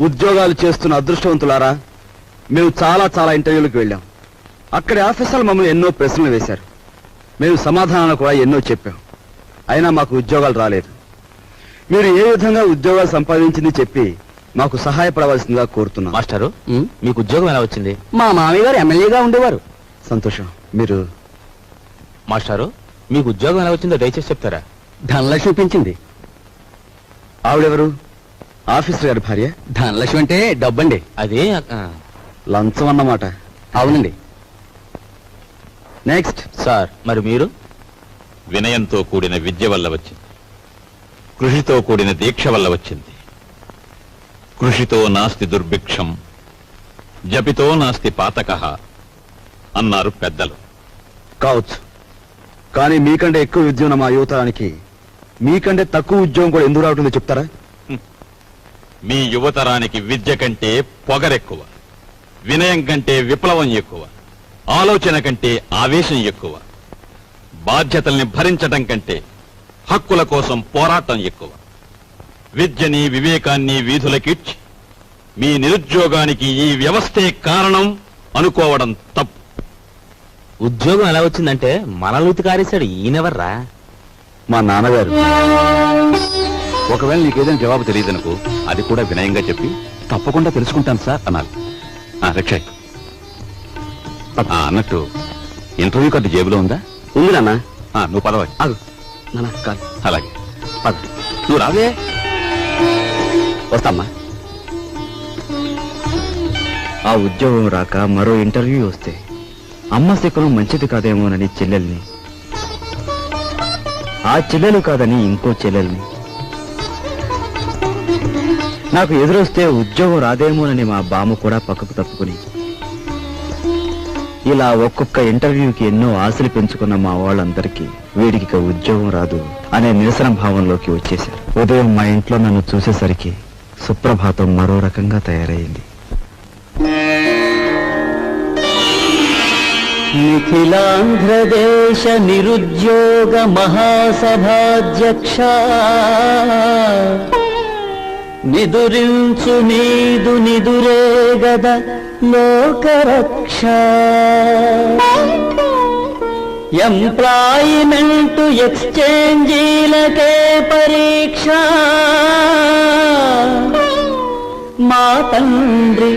ఉద్యోగాలు చేస్తున్న అదృష్టవంతులారా, మేము చాలా చాలా ఇంటర్వ్యూలకు వెళ్ళాం. అక్కడి ఆఫీసర్లు మమ్మల్ని ఎన్నో ప్రశ్నలు వేశారు. మేము సమాధానాలు కూడా ఎన్నో చెప్పాం. అయినా మాకు ఉద్యోగాలు రాలేదు. మీరు ఏ విధంగా ఉద్యోగాలు సంపాదించింది చెప్పి మాకు సహాయపడవలసిందిగా కోరుతున్నాం. మాస్టారు, మీకు ఉద్యోగం ఎలా వచ్చింది? మా మామయ్య గారు ఎమ్మెల్యేగా ఉండేవారు. సంతోషం. మీరు మాస్టారు, మీకు ఉద్యోగం ఎలా వచ్చిందో దయచేసి చెప్తారా? ధనలక్ష్మి పెంచింది. ఆవిడెవరు? ఆఫీసర్ గారి భార్య. ధనలక్ష్మి అంటే డబ్బండి. అదే లంచం అన్నమాట. అవునండి. నెక్స్ట్. సార్, మరి మీరు? వినయంతో కూడిన విద్య వల్ల వచ్చింది, కృషితో కూడిన దీక్ష వల్ల వచ్చింది. కృషితో నాస్తి దుర్భిక్షం, జపితో నాస్తి పాతకః అన్నారు పెద్దలు. కావచ్చు, కానీ మీకంటే ఎక్కువ విద్య ఉన్న మా యువతరానికి మీకంటే తక్కువ ఉద్యోగం కూడా ఎందుకు రావటుందో చెప్తారా? మీ యువతరానికి విద్య కంటే పొగరెక్కువ, వినయం కంటే విప్లవం ఎక్కువ, ఆలోచన కంటే ఆవేశం ఎక్కువ, బాధ్యతల్ని భరించటం కంటే హక్కుల కోసం పోరాటం ఎక్కువ. విద్యని వివేకాన్ని వీధులకిడ్చి మీ నిరుద్యోగానికి ఈ వ్యవస్థే కారణం అనుకోవడం తప్పు. ఉద్యోగం ఎలా వచ్చిందంటే మనల్ని కారేశాడు. ఈయనెవర్రా? మా నాన్నగారు. ఒకవేళ నీకేదైనా జవాబు తెలియదనుకో, అది కూడా వినయంగా చెప్పి తప్పకుండా తెలుసుకుంటాను సార్ అనాలి. రక్షయ్, అన్నట్టు ఇంటర్వ్యూ కార్డు జేబులో ఉందా? ఉంది నాన్న. నువ్వు పదవాలి. అలాగే పద. నువ్వు రావే. వస్తామ్మా. ఆ ఉద్యోగం రాక మరో ఇంటర్వ్యూ వస్తే అమ్మ శకునం మంచిది కాదేమోనని చెల్లెల్ని, ఆ చెల్లెలు కాదని ఇంకో చెల్లెల్ని, నాకు ఎదురొస్తే ఉద్యోగం రాదేమోనని మా బామ్మ కూడా పక్కకు తప్పుకుని, ఇలా ఒక్కొక్క ఇంటర్వ్యూకి ఎన్నో ఆశలు పెంచుకున్న మా వాళ్ళందరికీ వీడికి ఉద్యోగం రాదు అనే నిరసన భావంలోకి వచ్చేశారు. ఉదయం మా ఇంట్లో నన్ను చూసేసరికి సుప్రభాతం మరో రకంగా తయారైంది. నిఖిలాంధ్రదేశ నిరుద్యోగ మహాసభాధ్యక్ష, నిదురించు నీదు నిదురే గద లోకరక్ష, ఎంప్లాయిమెంట్ ఎక్స్చేంజీలకే పరీక్ష, మా తండ్రి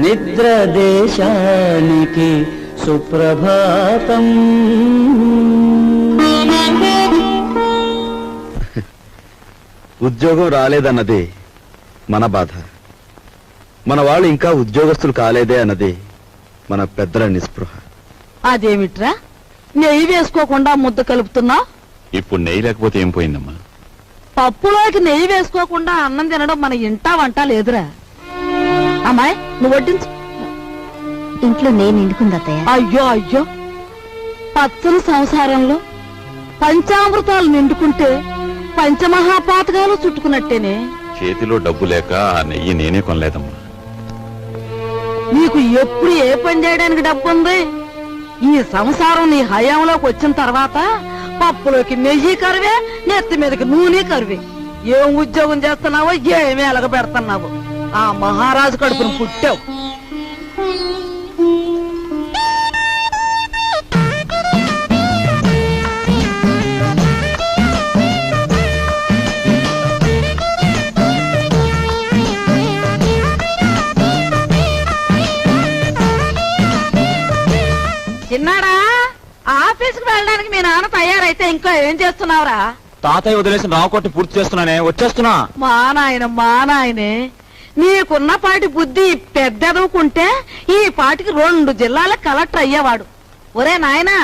నిద్ర దేశానికి సుప్రభాతం. ఉద్యోగం రాలేదన్నది మన బాధ, మన వాళ్ళు ఇంకా ఉద్యోగస్తులు కాలేదే అన్నది మన పెద్దల నిస్పృహ. అదేమిట్రా నెయ్యి వేసుకోకుండా ముద్ద కలుపుతున్నా? ఇప్పుడు నెయ్యి లేకపోతే ఏం పోయిందమ్మా? పప్పులోకి నెయ్యి వేసుకోకుండా అన్నం తినడం మన ఇంటా వంట లేదురా. అమ్మాయి, నువ్వు వడ్డించు. ఇంట్లో నేను నిండుకుందత్తయ్య. అయ్యో అయ్యో, పచ్చని సంసారంలో పంచామృతాలు నిండుకుంటే పంచమహాపాతకాలు చుట్టుకున్నట్టేనే. చేతిలో డబ్బు లేక ఆ నెయ్యి నేనే కొనలేదమ్మా. నీకు ఎప్పుడు ఏ పని చేయడానికి డబ్బు ఉంది? ఈ సంసారం నీ హయాంలోకి వచ్చిన తర్వాత పప్పులోకి నెయ్యి కరువే, నెత్తి మీదకి నూనె కరువే. ఏం ఉద్యోగం చేస్తున్నావో, ఏమి ఎలగ పెడుతున్నావో, ఆ మహారాజు కడుపును పుట్టావు. చిన్నాడా, ఆఫీస్కి వెళ్ళడానికి మీ నాన్న తయారైతే ఇంకా ఏం చేస్తున్నావురా? తాతయ్య వదిలేసి రావుకోటి పూర్తి చేస్తున్నానే, వచ్చేస్తున్నా. మా నాయనే, నీకున్న పాటి బుద్ధి పెద్దదుకుంటే ఈ పాటికి 2 జిల్లాల కలెక్టర్ అయ్యేవాడు. ఒరే నాయనా,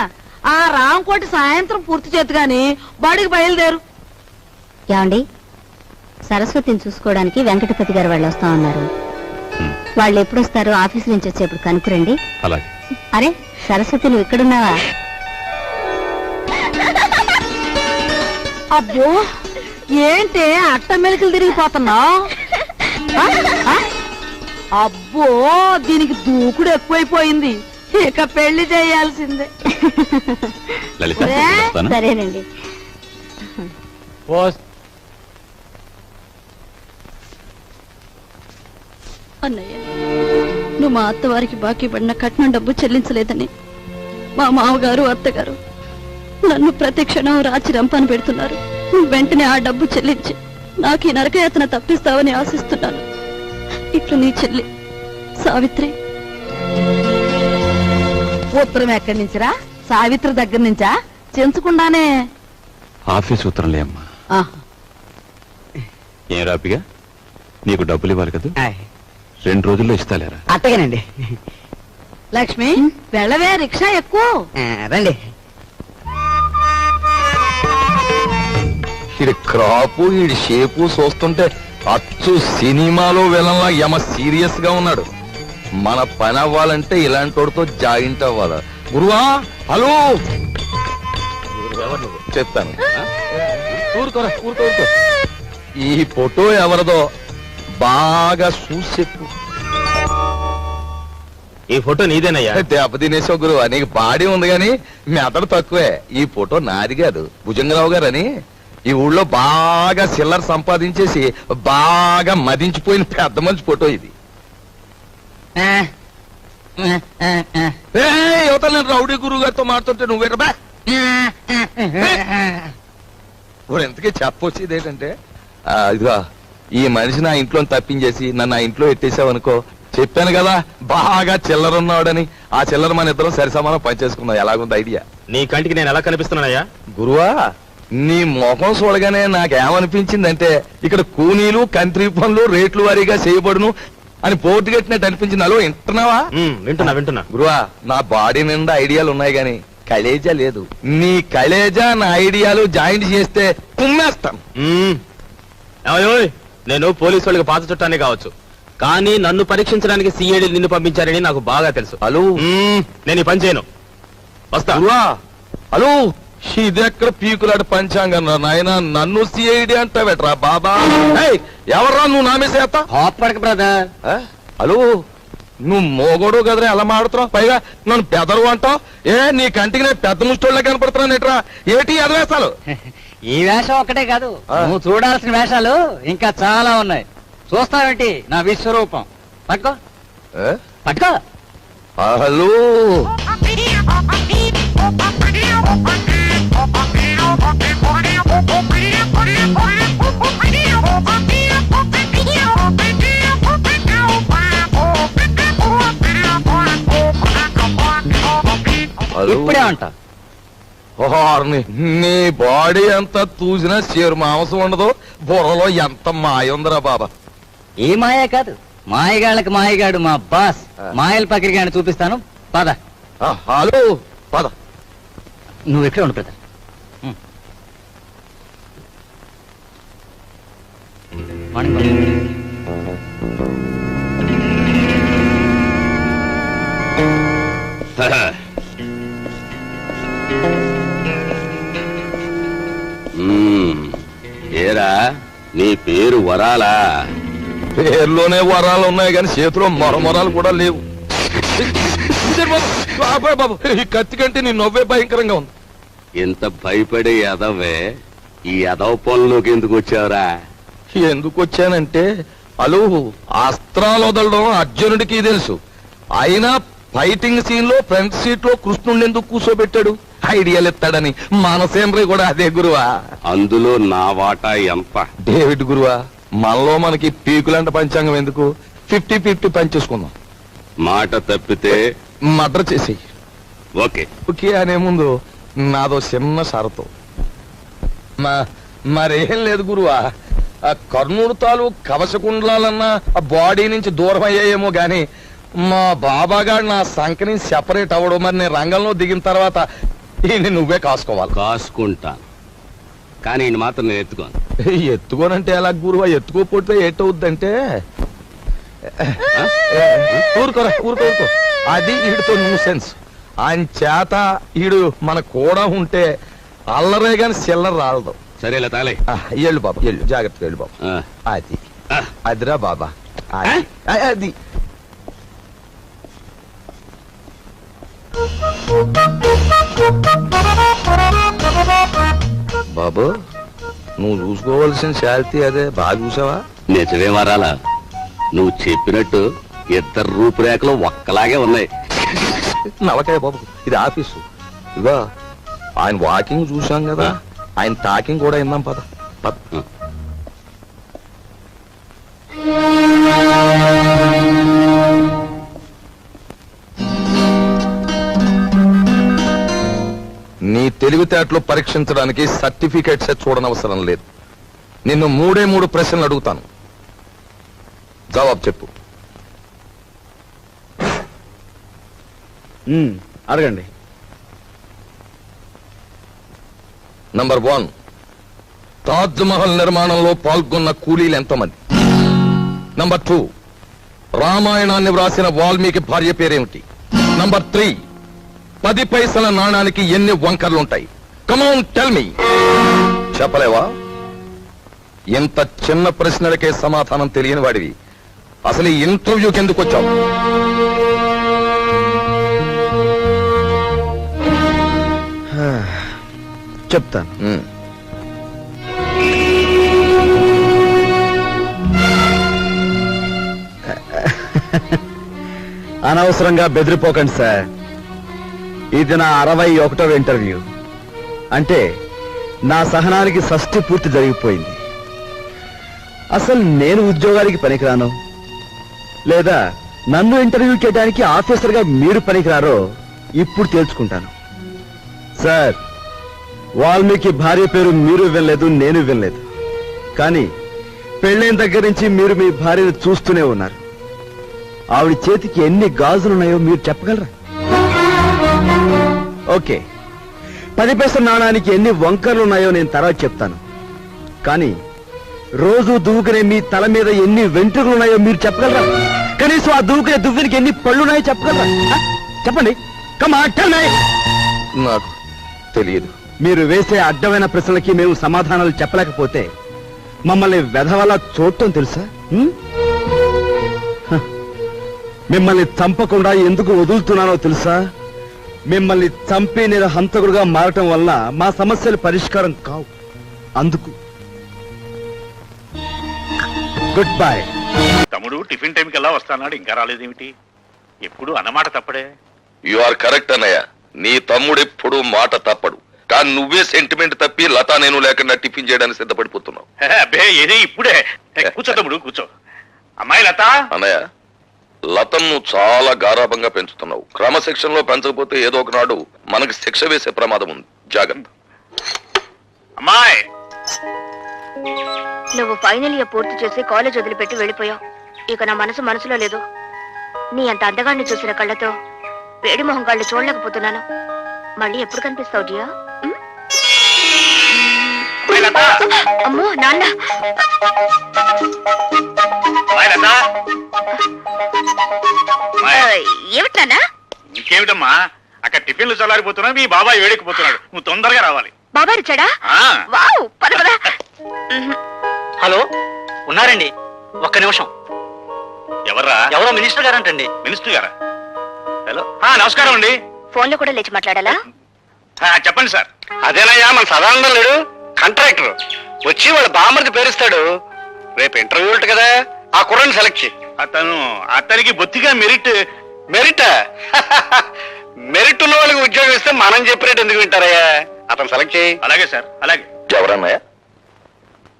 ఆ రాంకోటి సాయంత్రం పూర్తి చేద్దు గాని బడికి బయలుదేరు. ఏమండి, సరస్వతిని చూసుకోవడానికి వెంకటపతి గారు వాళ్ళు వస్తా ఉన్నారు. వాళ్ళు ఎప్పుడొస్తారో ఆఫీస్ నుంచి వచ్చేప్పుడు కనుక్కురండి. అలాగే. అరే సరస్వతి, నువ్వు ఇక్కడున్నావా? అబ్బో, ఏంటే అట్ట మెలికలు తిరిగిపోతున్నావు? అబ్బో, దీనికి దూకుడు ఎక్కువైపోయింది. ఇక పెళ్లి చేయాల్సిందే. సరేనండి. అన్నయ్య, నువ్వు మా అత్తవారికి బాకీ పడిన కట్నం డబ్బు చెల్లించలేదని మా మామగారు అత్తగారు నన్ను ప్రతి క్షణం రాచి రంపాను పెడుతున్నారు. నువ్వు వెంటనే ఆ డబ్బు చెల్లించి నాకు ఈ నరకయాతన తప్పిస్తావని ఆశిస్తున్నాను. ఇట్లు నీ చెల్లి సావిత్రి. ఉత్తరం ఎక్కడి నుంచిరా? సావిత్రి దగ్గర నుంచా? చెంచకుండానే. ఆఫీస్ ఉత్తరంలే అమ్మా. ఆహా. ఏం రాపిగా, నీకు డబ్బులు ఇవ్వాలి కదా, 2 రోజుల్లో ఇస్తాలేరా? అట్టగేనండి. లక్ష్మి వెళ్ళవే, రిక్షా ఎక్కువ. రండి. ఇది క్రాపు, ఈ షేపు చూస్తుంటే అచ్చు సినిమాలో విలన్లా యమ సీరియస్ గా ఉన్నాడు. మన పని అవ్వాలంటే ఇలాంటి వాడితో జాయింట్ అవ్వాలా? గురువా, హలో చెప్తాను. ఊరుకోరా, ఊరుకో. ఈ ఫోటో ఎవరిదో బాగా చూసి చెప్పు. ఈ ఫోటో నీదేనయ్యా? దెబ్బ తినేసావు గురువా, నీకు బాడీ ఉంది గాని మెదడు తక్కువే. ఈ ఫోటో నాది కాదు, భుజంగరావు గారు అని ఈ ఊళ్ళో బాగా సిల్లర్ సంపాదించేసి బాగా మదించిపోయిన పెద్ద మనిషి ఫోటో ఇది. యువతలు నేను రౌడీ గురువు గారితో మాట్లాడుతుంటే నువ్వేటబా ఎంతకీ చెప్పొచ్చేది ఏంటంటే, ఇదిగా ఈ మనిషి నా ఇంట్లో తప్పించేసి నన్ను ఆ ఇంట్లో ఎట్టేసావనుకో, చెప్పాను కదా బాగా చిల్లర ఉన్నాడని. ఆ చిల్లర మన ఇద్దరం సరి సమానం పనిచేసుకున్నాం. ఎలాగుంది ఐడియా? నీ కంటికి నేను ఎలా కనిపిస్తున్నానయ్యా? గురువా, నీ ముఖం చూడగానే నాకేమనిపించిందంటే ఇక్కడ కూనీలు కంత్రి పనులు రేట్లు వారీగా చేయబడును అని పోటీ కట్టినట్టు అనిపించింది. అలో వింటున్నావా? వింటున్నా. గురువా, నా బాడీ నిండా ఐడియాలు ఉన్నాయి గాని కలేజా లేదు. నీ కలేజా నా ఐడియాలు జాయింట్ చేస్తే కుమ్మేస్తాను. ఏమయ్యోయ్, నేను పోలీసు వాళ్ళకి పాత చుట్టానే కావచ్చు, కానీ నన్ను పరీక్షించడానికి సిఐడి నిన్ను పంపించారని నాకు బాగా తెలుసు. హలో, నేను ఈ పని చేయను. వస్తా. గురువా, హలో, ఇది ఎక్కడ పీకులాడు పంచాంగం నాయన, నన్ను సిఐడి అంటావేట్రా బాబా? ఎవర్రా నువ్వు నామేసేస్తా? హాపడక బ్రదర్. హలో, నువ్వు మోగోడు కదరా, ఎలా మాడుతున్నావు? పైగా నన్ను పెదరు అంటావు. నీ కంటికి నేను పెద్ద ముష్టోళ్ళ కనపడుతున్నాను ఎట్రా? ఏటి ఎదవేస్తాలు? ఈ వేషం ఒక్కటే కాదు, నువ్వు చూడాల్సిన వేషాలు ఇంకా చాలా ఉన్నాయి. చూస్తావేంటి నా విశ్వరూపం? పట్టుకో పట్టుకో. హలో, ఇప్పుడే ఉంటా. నీ బాడీ అంతా చూసినా చేరు మాంసం ఉండదు, బుర్రలో ఎంత మాయ ఉందిరా బాబా. ఏ మాయ కాదు, మాయగాళ్ళకి మాయగాడు మా బాస్. మాయల పకిరిగాని చూపిస్తాను, పద. హలో, పద. నువ్వు ఎక్కడ ఉండు బ్రదర్. ఏరా, నీ పేరు వరాలా? పేర్లోనే వరాలు ఉన్నాయి కానీ చేతిలో మొరమొరాలు కూడా లేవు. బాబు, ఈ కత్తి కంటే నీ నవ్వే భయంకరంగా ఉంది. ఇంత భయపడే ఎదవే ఈ ఎదవ పనులోకి ఎందుకు వచ్చావురా? ఎందుకు వచ్చానంటే, అలు అస్త్రాలు వదలడం అర్జునుడికి తెలుసు. అయినా ఫైటింగ్ సీన్ లో ఫ్రంట్ సీట్ లో కృష్ణుడిని ఎందుకు కూర్చోబెట్టాడు? ఐడియాలు ఎత్తాడని. మనసేంద్రి కూడా అదే గురువా. అందులో నా వాటా ఎంత? డేవిడ్ గురువా, మనలో మనకి పీకులంట పంచాంగం ఎందుకు? 50-50 పనిచేసుకుందాం. మాట తప్పితే మర్డర్ చేసేయి. ఓకే. ఓకే అనే ముందు నాదో చిన్న షరతు. మరేం లేదు గురువా, ఆ కర్నూలు తాలూకు కవచకుండలాలన్నా ఆ బాడీ నుంచి దూరం అయ్యాయేమో గాని మా బాబాగాడు నా సంఖ్య నుంచి సెపరేట్ అవ్వడం. మరి నేను రంగంలో దిగిన తర్వాత దీన్ని నువ్వే కాసుకోవాలి. కాసుకుంటాను, కానీ ఈయన మాత్రం నేను ఎత్తుకోను. ఎత్తుకోనంటే ఎలా గురువా? ఎత్తుకోపోతే ఏటవుద్దంటే ఊరుకోరా, ఊరుకో. అది వీడితో న్యూ సెన్స్. ఆయన చేత ఈడు మన కూడా ఉంటే అల్లరే గాని చిల్లర రాలదు. సరేలా తాలే. ఎళ్ళు బాబా, ఎళ్ళు, జాగ్రత్తగా వెళ్ళు బాబా. అది అదిరా బాబా, అది. బాబు, నువ్వు చూసుకోవాల్సిన శాలిటీ అదే. బాగా చూసావా? నిజమే వరాలా? నువ్వు చెప్పినట్టు ఇద్దరు రూపురేఖలు ఒక్కలాగే ఉన్నాయి. నవకాయ బాబు, ఇది ఆఫీసు. ఇదిగో ఆయన వాకింగ్ చూశాం కదా, ఆయన టాకింగ్ కూడా విన్నాం. పద పద. నీ తెలివితేటలు పరీక్షించడానికి సర్టిఫికేట్స్ చూడనవసరం లేదు. నిన్ను 3 ప్రశ్నలు అడుగుతాను, జవాబు చెప్పు. అడగండి. నంబర్ 1, తాజ్ మహల్ నిర్మాణంలో పాల్గొన్న కూలీలు ఎంతమంది? నంబర్ 2, రామాయణాన్ని వ్రాసిన వాల్మీకి భార్య పేరేమిటి? నంబర్ 3, 10 పైసల నాణానికి ఎన్ని వంకర్లుంటాయి? Come on tell me. చెప్పలేవా? ఇంత చిన్న ప్రశ్నలకే సమాధానం తెలియని వాడివి అసలు ఈ ఇంటర్వ్యూకి ఎందుకు వచ్చావు? చెప్తాను. అనవసరంగా బెదిరిపోకండి సార్. ఇది నా 61వ ఇంటర్వ్యూ. అంటే నా సహనానికి షష్టి పూర్తి జరిగిపోయింది. అసలు నేను ఉద్యోగానికి పనికిరాను, లేదా నన్ను ఇంటర్వ్యూ చేయడానికి ఆఫీసర్గా మీరు పనికిరారో ఇప్పుడు తేల్చుకుంటాను. సార్, వాల్మీకి భార్య పేరు మీరు వినలేదు, నేను వినలేదు. కానీ పెళ్ళైన దగ్గర నుంచి మీరు మీ భార్యను చూస్తూనే ఉన్నారు. ఆవిడ చేతికి ఎన్ని గాజులున్నాయో మీరు చెప్పగలరా? ఓకే, 10 పైసల నాణానికి ఎన్ని వంకర్లున్నాయో నేను తర్వాత చెప్తాను. కానీ రోజు దువ్వుకునే మీ తల మీద ఎన్ని వెంట్రుకలున్నాయో మీరు చెప్పగలరా? కనీసం ఆ దువ్వుకునే దువ్వెనికి ఎన్ని పళ్ళున్నాయో చెప్పగలరా? చెప్పండి. నాకు తెలియదు. మీరు వేసే అడ్డమైన ప్రశ్నలకి మేము సమాధానాలు చెప్పలేకపోతే మమ్మల్ని వెధవలా చూడటం తెలుసా? మిమ్మల్ని చంపకుండా ఎందుకు వదులుతున్నానో తెలుసా? మిమ్మల్ని చంపి నేను హంతకుడుగా మారటం వల్ల మా సమస్యలు పరిష్కారం కావు. అందుకు గుడ్ బై. తమ్ముడు టిఫిన్ టైంకి ఎలా వస్తానాడు, ఇంకా రాలేదేమిటి? ఎప్పుడు అన్నమాట తప్పడే. యు ఆర్ కరెక్ట్ అన్నయ్య. నీ తమ్ముడు ఎప్పుడు మాట తప్పడు. కానీ నువ్వే సెంటిమెంట్ తప్పి లతా నేను లేకుండా టిఫిన్ చేయడానికి సిద్ధపడిపోతున్నావు. అబ్బే ఏదే ఇప్పుడే. కూర్చో తమ్ముడు, కూర్చో. అమ్మాయి లత. అన్నయ్య, లతను చాలా గారాభంగా పెంచుతున్నావు. క్రమశిక్షణలో పెంచకపోతే ఏదో ఒకనాడు మనకి శిక్ష వేసే ప్రమాదం ఉంది. జాగ్రత్త. అమ్మాయి, నువ్వు ఫైనల్ ఇయర్ పూర్తి చేసి కాలేజ్ వదిలిపెట్టి వెళ్ళిపోయావు. ఇక నా మనసులో లేదు. నీ అంత అందగాన్ని చూసిన కళ్ళతో వేడి మొహం కళ్ళు చూడలేకపోతున్నాను. మళ్ళీ ఎప్పుడు కనిపిస్తావు డియా? అమ్మో నాన్న. ఏమిటి నాన్న? ఇంకేమిటమ్మా, అక్కడ టిఫిన్లు చల్లారిపోతున్నా, మీ బాబాయ్ వేడెక్కిపోతున్నాడు. నువ్వు తొందరగా రావాలి. బాబాయ్ వచ్చాడా? ఆ. వావ్, పద పద. హలో, ఉన్నారండి? ఒక్క నిమిషం. ఎవర్రా? ఎవరో మినిస్టర్ గారంటండి. మినిస్టర్ గారా? హలో, నమస్కారం అండి. ఫోన్ లో కూడా లేచి మాట్లాడాలా? చెప్పండి సార్. అదేనయ్యా, మన సదానందం లేడు, కాంట్రాక్టర్ వచ్చి వాళ్ళ బామ్మర్ది పేరుస్తాడు. రేపు ఇంటర్వ్యూ ఉంటుంది కదా, ఆ కుర్రని సెలెక్ట్ చేయి. అతనికి బొత్తిగా మెరిట్. మెరిట్ మెరిట్ ఉన్న వాళ్ళకి ఉద్యోగం ఇస్తే మనం చెప్పినట్టు ఎందుకు వింటారయ్యా? అతను సెలెక్ట్ చేయి. అలాగే సార్, అలాగే. ఎవరన్నయ్య?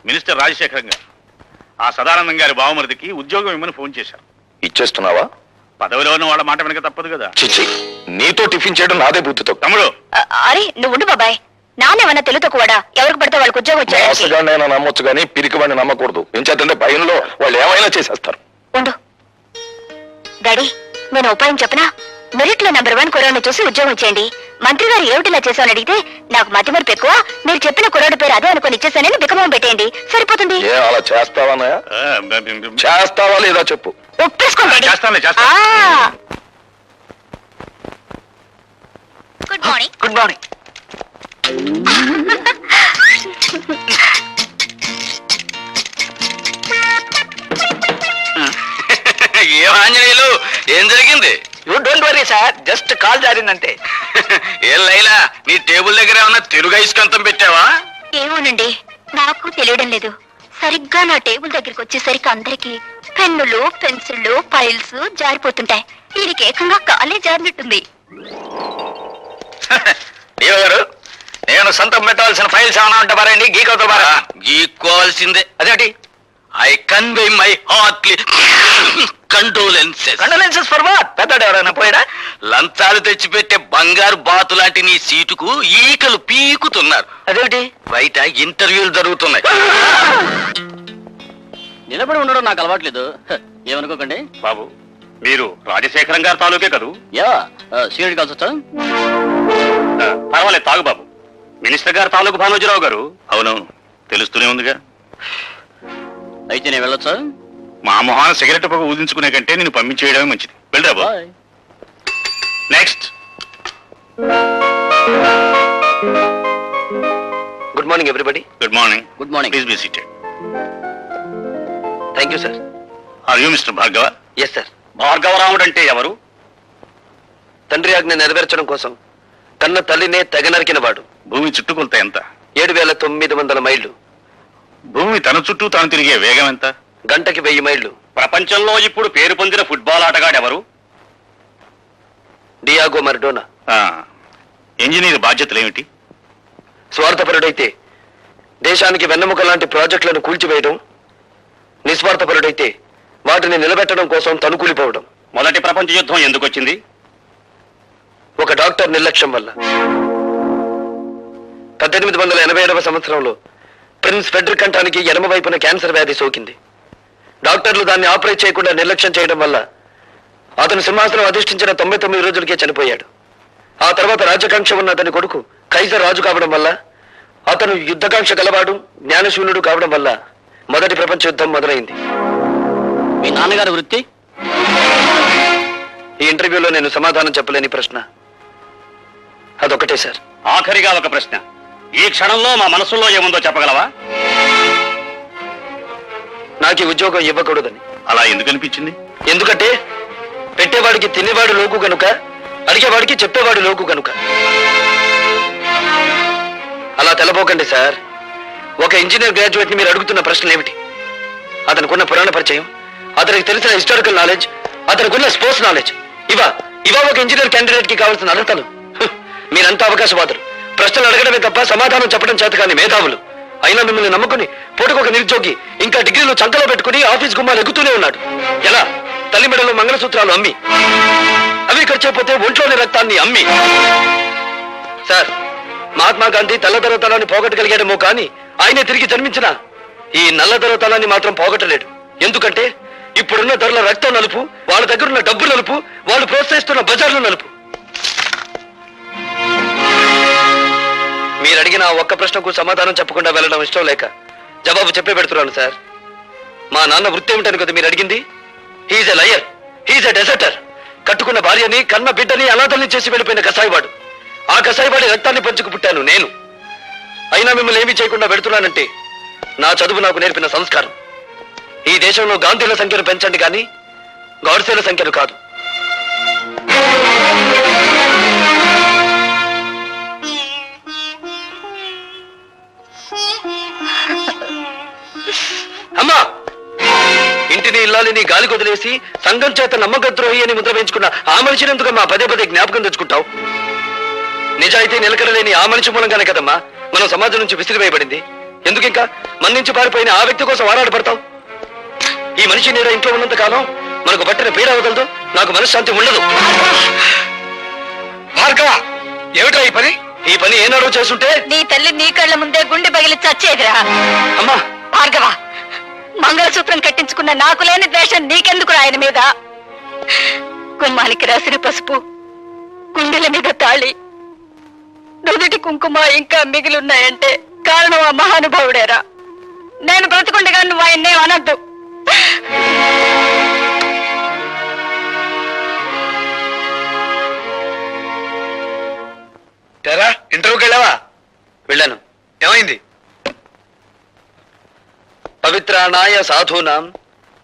మినిస్టర్ రాజశేఖరం గారు ఆ సదానందం గారి బావమరిదికి ఉద్యోగం ఇమ్మని ఫోన్ చేశారు. ఇచ్చేస్తున్నావా? పదవిలో ఉన్న వాళ్ళ మాట వెనక తప్పదు కదా. చిచ్చి, నీతో టిఫిన్ చేయడం నాదే బుద్ధితో. తమ్ముడు, అరే నువ్వు ఉండు బాబాయ్. నానేమన్నా తెలుతో కూడా ఎవరికి పడితే వాళ్ళకి ఉద్యోగం వచ్చాడు. మోసగాడినైనా నమ్మొచ్చు కానీ పిరికి వాడిని నమ్మకూడదు. ఏం చేద్దంటే భయంలో వాళ్ళు ఏమైనా చేసేస్తారు. ఉండు డాడీ, నేను ఉపాయం చెప్పనా? మెరిట్ లో నెంబర్ 1 కుర్రాడిని చూసి ఉద్యోగం ఇచ్చేయండి. మంత్రి గారు ఏమిటిలా చేశామని అడిగితే నాకు మతి మరపు ఎక్కువ, మీరు చెప్పిన కుర్రాడి పేరు అదే అనుకుని ఇచ్చేసానని బికమం పెట్టేయండి, సరిపోతుంది. ఏ అలా చేస్తావా? చేస్తావా లేదా చెప్పు. ఒప్పేసుకోండి. చేస్తానులే, గుడ్ మార్నింగ్. Good morning. ఏం ఆంజనేయులు, ఏం జరిగింది? You don't worry sir, just call జారిందంటే. ఏం లైలా, నీ టేబుల్ దగ్గర ఏమన్నా తెలుగు ఐస్కంతం పెట్టావా? ఏమోనండి, నాకు తెలియడం లేదు. సరిగ్గా నా టేబుల్ దగ్గరికి వచ్చేసరికి అందరికి పెన్నులు పెన్సిళ్ళు ఫైల్స్ జారిపోతుంటాయి. దీనికి ఏకంగా కాలే జారినట్టుంది. గారు, నేను సొంతం పెట్టాల్సిన ఫైల్స్ ఏమైనా ఉంటే మరండి గీకోతారా? గీక్కోవాల్సిందే. అదేంటి? I convey my heartly condolences. Condolences for what? పెద్దడు ఎవరైనా పోయాడా? లంచాలు తెచ్చిపెట్టే బంగారు బాతు లాంటి నీ సీటుకు ఈకలు పీకుతున్నారు. అదేంటి? బయట ఇంటర్వ్యూలు జరుగుతున్నాయి. నిలబడి ఉండడం నాకు అలవాట్లేదు, ఏమనుకోకండి. బాబు, మీరు రాజశేఖరం గారి తాలూకే కదూ? యా, సీనియర్ కలిసి వచ్చా? పర్వాలేదు, తాగు బాబు. మినిస్టర్ గారు తాలూకు భానోజీరావు గారు. అవునవును, తెలుస్తూనే ఉందిగా. అయితే నేను వెళ్ళొచ్చా? మా మొహాన సిగరెట్ పొగ ఊదించుకునే కంటే నేను పంపించేయడమే మంచిది. వెళ్ళరా బాబు. Bye. Next. Good morning everybody. Good morning. Good morning. Please be seated. Thank you sir. Are you mister Bhargava? Yes sir. Bhargavaramudu అంటే ఎవరు? తండ్రి ఆజ్ఞ నెరవేర్చడం కోసం కన్న తల్లినే తెగ నరికిన వాడు. భూమి చుట్టుకొలత ఎంత? 7,900 మైళ్ళు. భూమి తన చుట్టూ తాను తిరిగే వేగం ఎంత? గంటకి 1000 మైళ్ళు. ప్రపంచంలో ఇప్పుడు పేరు పొందిన ఫుట్బాల్ ఆటగాడు ఎవరు? Diego Maradona. ఇంజనీర్ బాధ్యతలు ఏమిటి? స్వార్థపరుడైతే దేశానికి వెన్నెముక లాంటి ప్రాజెక్టులను కూల్చివేయడం, నిస్వార్థపరుడైతే వాటిని నిలబెట్టడం కోసం తనుకూలిపోవడం. మొదటి ప్రపంచ యుద్ధం ఎందుకు వచ్చింది? ఒక డాక్టర్ నిర్లక్ష్యం వల్ల. 1887వ సంవత్సరంలో ప్రిన్స్ ఫెడ్రిక్ కంఠానికి ఎడమ వైపున క్యాన్సర్ వ్యాధి సోకింది. డాక్టర్లు దాన్ని ఆపరేట్ చేయకుండా నిర్లక్ష్యం చేయడం వల్ల అతను సింహాసనం అధిష్ఠించిన 99 రోజులకే చనిపోయాడు. ఆ తర్వాత రాజకాంక్ష ఉన్న అతని కొడుకు కైజర్ రాజు కావడం వల్ల, అతను యుద్ధకాంక్ష గలవాడు, జ్ఞానశూన్యుడు కావడం వల్ల మొదటి ప్రపంచ యుద్ధం మొదలైంది. మీ నాన్నగారి వృత్తి? ఈ ఇంటర్వ్యూలో నేను సమాధానం చెప్పలేని ప్రశ్న అదొకటే సార్. ఆఖరిగా ఒక ప్రశ్న. ఈ క్షణంలో మా మనసులో ఏముందో చెప్పగలవా? నాకు ఈ ఉద్యోగం ఇవ్వకూడదని. అలా ఎందుకు అనిపించింది? ఎందుకంటే పెట్టేవాడికి తినేవాడు లోకు కనుక, అడిగేవాడికి చెప్పేవాడు లోకు కనుక. అలా తెలబోకండి సార్. ఒక ఇంజనీర్ గ్రాడ్యుయేట్ ని మీరు అడుగుతున్న ప్రశ్నలు ఏమిటి? అతనికున్న పురాణ పరిచయం, అతనికి తెలిసిన హిస్టారికల్ నాలెడ్జ్, అతనికున్న స్పోర్ట్స్ నాలెడ్జ్, ఇవా ఒక ఇంజనీర్ క్యాండిడేట్ కి కావాల్సిన అర్హతలు. మీరంతా అవకాశవాదులు. ప్రశ్నలు అడగడమే తప్ప సమాధానం చెప్పడం చేత కానీ మేధావులు. అయినా మిమ్మల్ని నమ్ముకుని పూటకొక నిరుద్యోగి ఇంకా డిగ్రీలు చంకలో పెట్టుకుని ఆఫీస్ గుమ్మాలు ఎక్కుతూనే ఉన్నాడు. ఎలా? తల్లి మెడలో మంగళసూత్రాలు అమ్మి, అవి ఖర్చైపోతే ఒంట్లోని రక్తాన్ని అమ్మి. సార్, మహాత్మా గాంధీ తెల్లదొరతనాన్ని పోగొట్టగలిగాడేమో కానీ ఆయనే తిరిగి జన్మించిన ఈ నల్లదొరతనాన్ని మాత్రం పోగొట్టలేడు. ఎందుకంటే ఇప్పుడున్న ధరల రక్తం నలుపు, వాళ్ళ దగ్గరున్న డబ్బు నలుపు, వాళ్ళు ప్రోత్సహిస్తున్న బజార్లు నలుపు. మీరు అడిగిన ఒక్క ప్రశ్నకు సమాధానం చెప్పకుండా వెళ్ళడం ఇష్టం లేక జవాబు చెప్పే పెడుతున్నాను సార్. మా నాన్న వృత్తి ఏమిటని కదా మీరు అడిగింది? హీఈస్ ఎ లయర్, హీఈస్ ఎ డెజర్టర్. కట్టుకున్న భార్యని, కన్న బిడ్డని అనాథల్ని చేసి వెళ్ళిపోయిన కసాయివాడు. ఆ కసాయివాడి రక్తాన్ని పంచుకు పుట్టాను నేను. అయినా మిమ్మల్ని ఏమీ చేయకుండా పెడుతున్నానంటే నా చదువు నాకు నేర్పిన సంస్కారం. ఈ దేశంలో గాంధీల సంఖ్యను పెంచండి కానీ గాడ్సేల సంఖ్యను కాదు. అమ్మా, ఇంటిని ఇల్లాలిని గాలి కొదిలేసి సంఘం చేత నమ్మకద్రోహి అని ముద్ర వేయించుకున్న ఆ మనిషిని ఎందుకమ్మా పదే పదే జ్ఞాపకం తెచ్చుకుంటావు? నిజాయితీ నిలకడలేని ఆ మనిషి మూలంగానే కదమ్మా మనం సమాజం నుంచి విసిరివేయబడింది. ఎందుకు ఇంకా మన నుంచి పారిపోయిన ఆ వ్యక్తి కోసం ఆరాటపడతావు? ఈ మనిషి నీడ ఇంట్లో ఉన్నంత కాలం మనకు పట్టిన పీడ వదలదు, నాకు మనశ్శాంతి ఉండదు. భార్గవ, ఏమిటా ఈ పని? ఈ పని ఏనాడో చేస్తుంటే నీ తల్లి నీ కళ్ళ ముందే గుండె పగిలి చచ్చేదిరా. అమ్మా భార్గవ, మంగళసూత్రం కట్టించుకున్న నాకు లేని ద్వేషం నీకెందుకు ఆయన మీద? గుమ్మానికి రాసిన పసుపు, గుండెల మీద తాళి, నుదుటి కుంకుమ ఇంకా మిగిలిన్నాయంటే కారణం ఆ మహానుభావుడేరా. నేను బ్రతుకుండగా నువ్వు ఆయన్నే అనద్దు. ఇంటర్వ్యూకి వెళ్ళావా? వెళ్ళాను. ఏమైంది? పవిత్రాణాయ సాధూనాం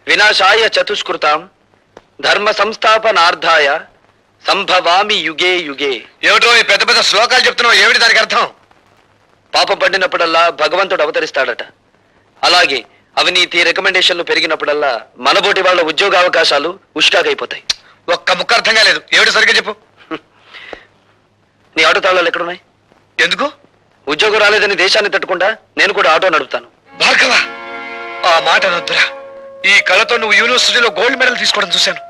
వినాశాయ చతుష్కృతాం ధర్మ సంస్థాపనార్థాయ సంభవామి యుగే యుగే. ఏమిటో ఈ పెద్ద పెద్ద శ్లోకాలు చెప్తున్నావు, ఏమిటి దానికి అర్థం? పాపం పడినప్పుడల్లా భగవంతుడు అవతరిస్తాడట. అలాగే అవినీతి రికమెండేషన్లు పెరిగినప్పుడల్లా మనబోటి వాళ్ళ ఉద్యోగ అవకాశాలు ఉష్కాగైపోతాయి. ఒక్క ముక్క అర్థం కాలేదు, ఏమిటి సరిగ్గా చెప్పు. నీ ఆటో తాళాలు ఎక్కడున్నాయి? ఎందుకు? ఉద్యోగం రాలేదని దేశాన్ని తట్టుకుంటా నేను కూడా ఆటో నడుపుతాను. భార్గవ, ఆ మాట అనొద్దురా. ఈ కళతో నువ్వు యూనివర్సిటీలో గోల్డ్ మెడల్ తీసుకోవడం చూశాను.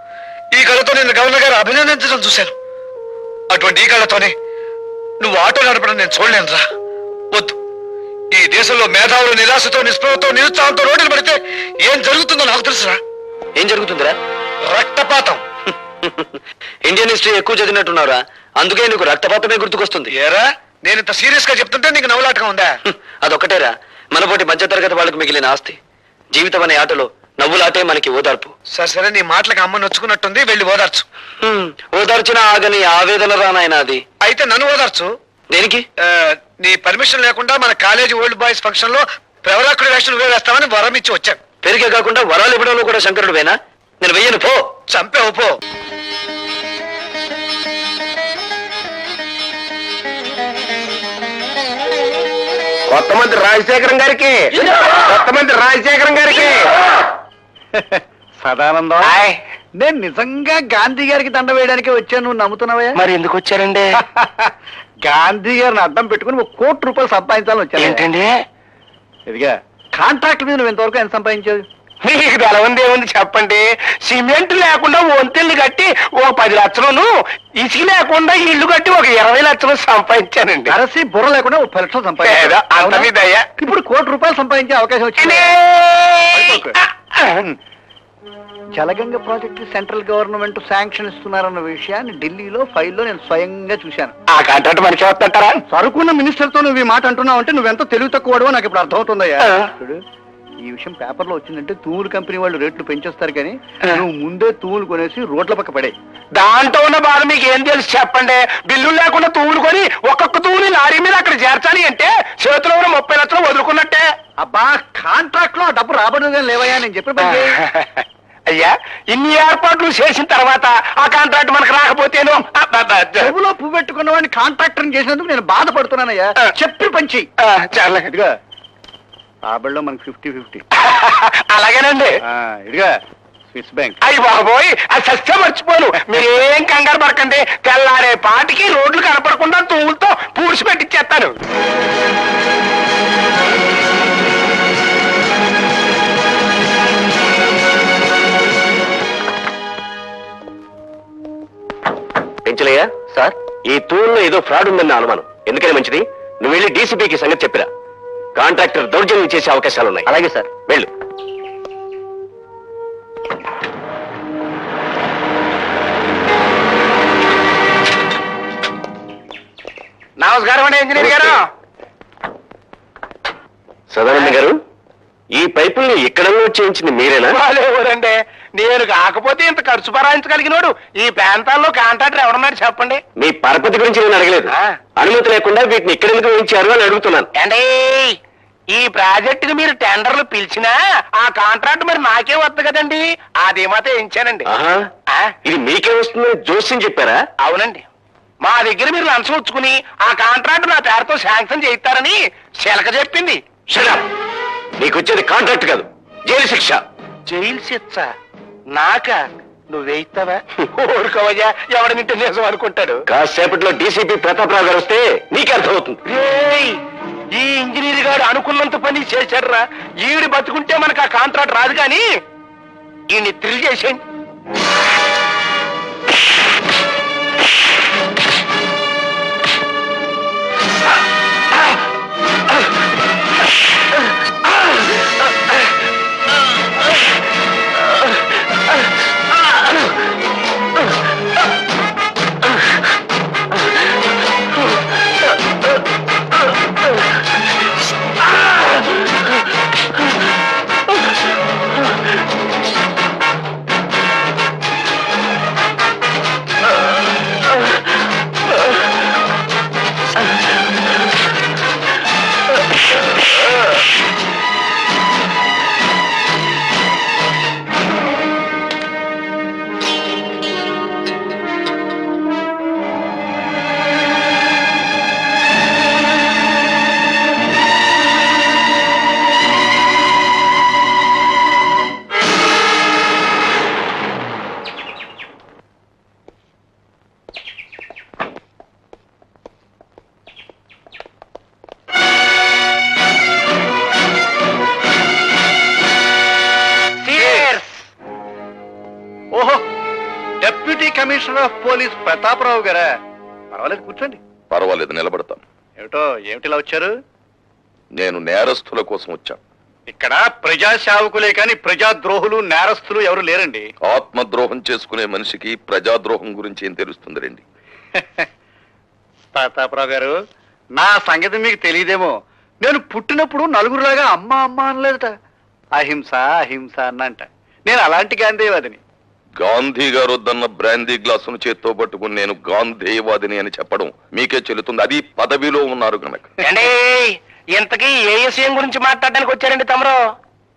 ఈ కళతో నిన్ను గవర్నర్ గారు అభినందించడం చూశాను. అటువంటి ఈ కళతోనే నువ్వు ఆటో నడపడం నేను చూడలేనురా. వద్దు. ఈ దేశంలో మేధావులు నిరాశతో, నిస్పృహతో, నిరుత్సాహంతో రోడ్డులు పడితే ఏం జరుగుతుందో నాకు తెలుసురా. ఏం జరుగుతుందిరా? రక్తపాతం. ఇండియన్ హిస్టరీ ఎక్కువ చదివినట్టున్నారా, అందుకే నీకు రక్తపాతమే గుర్తుకొస్తుంది. ఏరా, నేను ఇంత సీరియస్ గా చెప్తుంటే నీకు నవ్వులాటగా ఉందా? అదొక్కటేరా మనపోటి మధ్యతరగతి వాళ్ళకు మిగిలిన ఆస్తి. జీవితం అనే ఆటలో నవ్వులాటే మనకి ఓదార్పు. సరే సరే, నీ మాటలకు అమ్మ నొచ్చుకున్నట్టుంది, వెళ్ళి ఓదార్చు. ఓదార్చిన ఆగని ఆవేదన రానాయన అది. అయితే నన్ను ఓదార్చు. దేనికి? నీ పర్మిషన్ లేకుండా మన కాలేజీ ఓల్డ్ బాయ్స్ ఫంక్షన్ లో ప్రవరాకుడి వేషం నువ్వే వేస్తామని వరం ఇచ్చి వచ్చాను. పెరిగే కాకుండా వరాలు ఇవ్వడంలో కూడా శంకరుడు వేనా? నేను వెయ్యను, పో. చంపావు, పో. కొత్త మంత్రి రాజశేఖరం గారికి, కొత్త మంత్రి రాజశేఖరం గారికి. సదానందం, నేను నిజంగా గాంధీ గారికి దండ వేయడానికి వచ్చాను, నువ్వు నమ్ముతున్నావా? మరి ఎందుకు వచ్చారండి? గాంధీ గారిని అడ్డం పెట్టుకుని ₹1,00,00,000 సంపాదించాలని వచ్చాను. ఏంటండి? ఇదిగా కాంట్రాక్ట్ మీద నువ్వు ఇంతవరకు ఎంత సంపాదించావు? మీకు తెలవంది ఏముంది చెప్పండి. సిమెంట్ లేకుండా వంతెల్ని కట్టి ఓ 10 లక్షలను, ఇసుక లేకుండా ఇల్లు కట్టి ఒక 20 లక్షలు సంపాదించానండి. అరసి బుర్ర లేకుండా ₹10,00,000 ఏదో అంత మీద సంపాదించావు. అయ్యా. ఇప్పుడు ₹1,00,00,000 సంపాదించే అవకాశం వచ్చింది. Jalaganga project central government sanction ఇస్తున్నారన్న విషయాన్ని ఢిల్లీలో ఫైల్లో నేను స్వయంగా చూశాను. ఆ కాంట్రాక్ట్ మనకి వస్తుంటారా? సరుకున్న మినిస్టర్ తో నువ్వు ఈ మాట అంటున్నావు అంటే నువ్వెంత తెలివి తక్కువడో నాకు ఇప్పుడు అర్థమవుతుందయ్యా. చూడు, ఈ విషయం పేపర్లో వచ్చిందంటే తూములు కంపెనీ వాళ్ళు రేట్లు పెంచేస్తారు, కానీ నువ్వు ముందే తూములు కొనేసి రోడ్ల పక్క పడే. దాంట్లో ఉన్న బాధ మీకు ఏం తెలుసు చెప్పండి. బిల్లులు లేకుండా తూములు కొని ఒక్కొక్క తూముని లారీ మీద అక్కడ చేర్చాలి అంటే చేతిలో ఉన్న 30 లక్షలు వదులుకున్నట్టే. అబ్బా, కాంట్రాక్ట్ లో డబ్బు రాబడదుగా లేవయ్యా, నేను చెప్పిన పని చేయి. అయ్యా, ఇన్ని ఏర్పాట్లు చేసిన తర్వాత ఆ కాంట్రాక్ట్ మనకు రాకపోతేను చెవులో పువ్వు పెట్టుకున్న వాడిని కాంట్రాక్టర్ చేసినందుకు నేను బాధపడుతున్నానయ్యా. చెప్పి పంచి చాలా ఇదిగా రాబడిలో మనకి 50-50. అలాగేనండి. ఇదిగా స్విస్ బ్యాంక్. అయ్యి బాబోయ్, అది సత్యం మర్చిపోను. మీరేం కంగారు పడకండి. తెల్లారే పాటికి రోడ్లు కనపడకుండా తూములతో పూడ్చి పెట్టిచ్చేస్తాను. పెంచలయ్యా సార్, ఈ తూముల్లో ఏదో ఫ్రాడ్ ఉందన్న అనుమానం. ఎందుకని మంచిది, నువ్వు వెళ్ళి డీసీపీకి సంగతి చెప్పిరా. కాంట్రాక్టర్ దౌర్జన్యం చేసే అవకాశాలున్నాయి. అలాగే సార్, వెళ్ళు. నమస్కారం అండి ఇంజనీర్ గారు. సదానంద గారు, ఈ పైపుల్ని ఇక్కడలో చేయించింది మీరేనా? ఎవరండి, నేను కాకపోతే ఇంత ఖర్చు భరాయించగలిగినోడు ఈ ప్రాంతాల్లో కాంట్రాక్టర్ ఎవరన్నారు చెప్పండి. మీ పరపతి గురించి నేను అడగలేదు. అనుమతి లేకుండా వీటిని ఇక్కడెందుకు వేయించారు అని అడుగుతున్నాను. అంటే ఈ ప్రాజెక్టుకి మీరు టెండర్లు పిలిచినా ఆ కాంట్రాక్ట్ మరి నాకే వద్దు కదండి, అది మాత్రం వేయించానండి. ఇది మీకే వస్తుందని జోస్యం చెప్పారా? అవునండి, మా దగ్గర మీరు లంచం వచ్చుకుని ఆ కాంట్రాక్ట్ నా పేరుతో శాంక్షన్ చేయిస్తారని శిలక చెప్పింది. నీకు వచ్చేది కాంట్రాక్ట్ కాదు, జైలు శిక్ష. జైలు శిక్ష నాక? నువ్వేయిస్తావా? ఊరుకోవయ్యా, ఎవడనింటే నిజం అనుకుంటాడు. కాసేపట్లో డీసీపీ ప్రతాపరావు గారు వస్తే నీకే అర్థమవుతుంది. ఈ ఇంజనీర్ గారు అనుకున్నంత పని చేశాడురా. ఈవిడ బతుకుంటే మనకు ఆ కాంట్రాక్ట్ రాదు, కానీ ఈయన్ని థ్రిల్ చేసేయండి. కమిషనర్ ఆఫ్ పోలీస్ ప్రతాపరావు గారా? పర్వాలేదు, కూర్చోండి. పర్వాలేదు, నిలబడతాను. ఏమిటిలా వచ్చారు? నేను నేరస్తుల కోసం వచ్చాను. ఇక్కడ ప్రజా సేవకులే కానీ ప్రజాద్రోహులు నేరస్తులు ఎవరు లేరండి. ఆత్మద్రోహం చేసుకునే మనిషికి ప్రజాద్రోహం గురించి ఏం తెలుస్తుంది రండి. ప్రతాపరావు గారు, నా సంగతి మీకు తెలియదేమో. నేను పుట్టినప్పుడు నలుగురులాగా అమ్మ అమ్మ అనలేదట. అహింస అహింస అన్నంట. నేను అలాంటి గాంధీవాదిని. గాంధీ గారు వద్దన్న బ్రాందీ గ్లాసును చేత్తో పట్టుకుని నేను గాంధీవాదిని అని చెప్పడం మీకే చెల్లుతుంది. అది పదవిలో ఉన్నారు కనుక. ఇంతకీ ఏ విషయం గురించి మాట్లాడడానికి వచ్చారండి తమరు?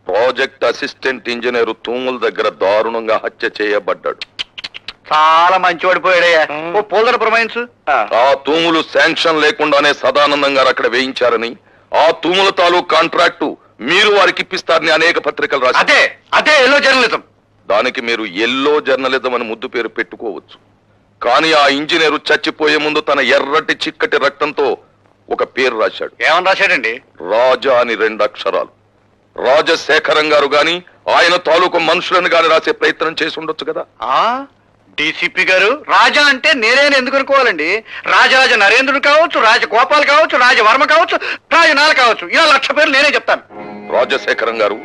ప్రాజెక్ట్ అసిస్టెంట్ ఇంజనీర్ తూముల దగ్గర దారుణంగా హత్య చేయబడ్డాడు. చాలా మంచివాడు పోయాడయ్యా. ఓ పోల్దర ప్రమాయించు. ఆ తూములు శాంక్షన్ లేకుండానే సదానందం గారు అక్కడ వేయించారని, ఆ తూముల తాలూకు కాంట్రాక్టు మీరు వారికి ఇప్పిస్తారని అనేక పత్రికలు రాశారు. అదే అదే ఎల్లో జర్నలిజం. దానికి మీరు ఎల్లో జర్నలిజం అని ముద్దు పేరు పెట్టుకోవచ్చు. కానీ ఆ ఇంజనీరు చచ్చిపోయే ముందు తన ఎర్రటి చిక్కటి రక్తంతో ఒక పేరు రాశాడు. ఏమని రాశాడండి? రాజా అని 2 అక్షరాలు. రాజశేఖరం గారు గాని ఆయన తాలూకు మనుషులను గాని రాసే ప్రయత్నం చేసి ఉండొచ్చు కదా. డీసీపీ గారు, రాజా అంటే నేనేని ఎందుకు అనుకోవాలండి? రాజరాజ నరేంద్రుడు కావచ్చు, రాజగోపాల్ కావచ్చు, రాజవర్మ కావచ్చు, రాజనాల కావచ్చు, ఇలా 1,00,000 పేర్లు నేనే చెప్తాను. రాజశేఖరం గారు,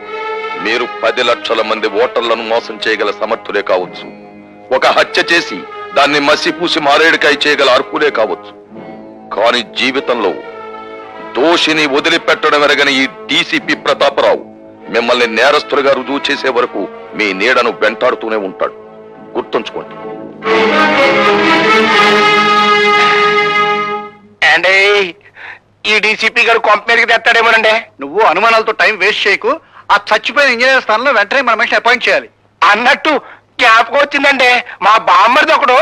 మీరు 10 లక్షల మంది ఓటర్లను మోసం చేయగల సమర్థులే కావచ్చు. ఒక హత్య చేసి దాన్ని మసిపూసి మారేడుకాయ చేయగల అర్హులే కావచ్చు. కానీ జీవితంలో దోషిని వదిలిపెట్టడం ఎరగని ఈ డీసీపీ ప్రతాపరావు మిమ్మల్ని నేరస్తులుగా రుజువు చేసే వరకు మీ నీడను వెంటాడుతూనే ఉంటాడు. గుర్తుంచుకోండి. అండి, ఈ డీసీపీ గారు కంపెనీకి తెస్తాడేమోనండి. నువ్వు అనుమానాలతో టైం వేస్ట్ చేయకు. ఆ చచ్చిపోయిన ఇంజనీర్ స్థానంలో వెంటనే మన మనిషిని అపాయింట్ చేయాలి. అన్నట్టు జ్ఞాపకం వచ్చిందండి, మా బామ్మర్ది ఒకడు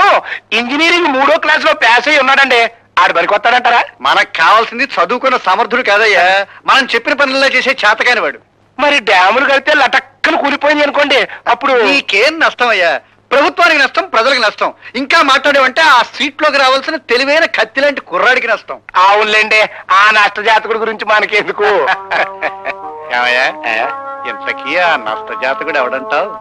ఇంజనీరింగ్ 3వ క్లాస్ లో పాస్ అయి ఉన్నాడండి. ఆడు పనికొస్తాడంటారా? మనకు కావాల్సింది చదువుకున్న సమర్థుడు కాదయ్యా, మనం చెప్పిన పనుల్లో చేసే చేతకాని వాడు. మరి డ్యాములు కడితే లటక్కను కూలిపోయింది అనుకోండి, అప్పుడు నీకేం నష్టం అయ్యా? ప్రభుత్వానికి నష్టం, ప్రజలకు నష్టం. ఇంకా మాట్లాడేవంటే ఆ సీట్ లోకి రావాల్సిన తెలివైన కత్తి లాంటి కుర్రాడికి నష్టం. అవునులేండి, ఆ నష్ట జాతకుడి గురించి మనకెందుకు? ఇంతకీ ఆ నష్ట జాతకుడు ఎవడంటావు?